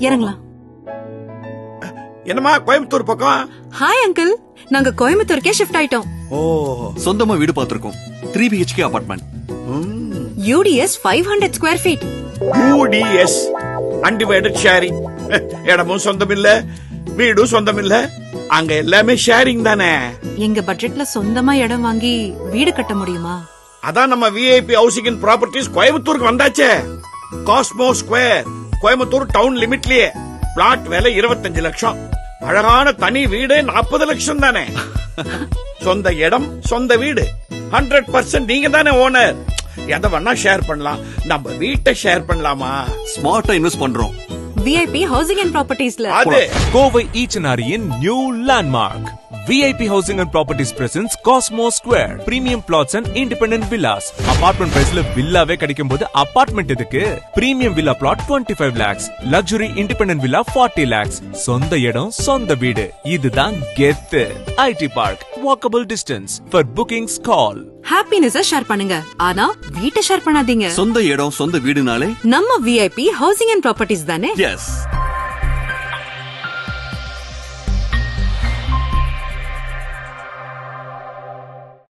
இறங்கலாம். என்னமா கோயம்புத்தூர் பக்கம்? ஹாய் அங்கிள், நாங்க கோயம்புத்தூருக்கே ஷிஃப்ட் ஆயிட்டோம். ஓ, சொந்தமா வீடு பாத்துருக்கோம். 3 BHK apartment. UDS 500 square feet. UDS undivided sharing. இடமும் சொந்தம் இல்ல, வீடும் சொந்தம் இல்ல, அங்க எல்லாமே ஷேரிங் தானே. எங்க பட்ஜெட்ல சொந்தமா இடம் வாங்கி வீடு கட்ட முடியுமா? அதான் நம்ம VIP ஹவுசிங் அண்ட் ப்ராப்பர்ட்டிஸ் கோயம்புத்தூருக்கு வந்தாச்சே. காஸ்மோ ஸ்கொயர், கோயம்புத்தூர் டவுன் லிமிட்லயே. பிளாட் விலை 25 லட்சம். அழகான தனி வீடு 40 லட்சம் தானே. சொந்த இடம், சொந்த வீடு. 100% நீங்க தானே ஓனர். எதை வேணா ஷேர் பண்ணலாம். நம்ம வீட்டை ஷேர் பண்ணலாமா? ஸ்மார்ட்டா இன்வெஸ்ட் பண்றோம். VIP ஹவுசிங் அண்ட் ப்ராப்பர்ட்டிஸ்ல அது கோவை ஈச்சனாரியின் new landmark. VIP Housing and Properties presents Cosmo Square. Premium plots and independent villas. Apartment priceல வில்லாவே கிடைக்கும் போது அபார்ட்மெண்ட் எதுக்கு? Premium villa plot 25 lakhs. Luxury independent villa 40 lakhs. சொந்த இடம், சொந்த வீடு. இதுதான் கெத்து. IT Park. Walkable distance. For bookings call. Happiness share பண்ணுங்க, ஆனா வீட்டை ஷேர் பண்ணாதீங்க. சொந்த இடம், சொந்த வீடுனாலே நம்ம VIP ஹவுசிங் அண்ட் ப்ராப்பர்ட்டிஸ் தானே. எஸ்.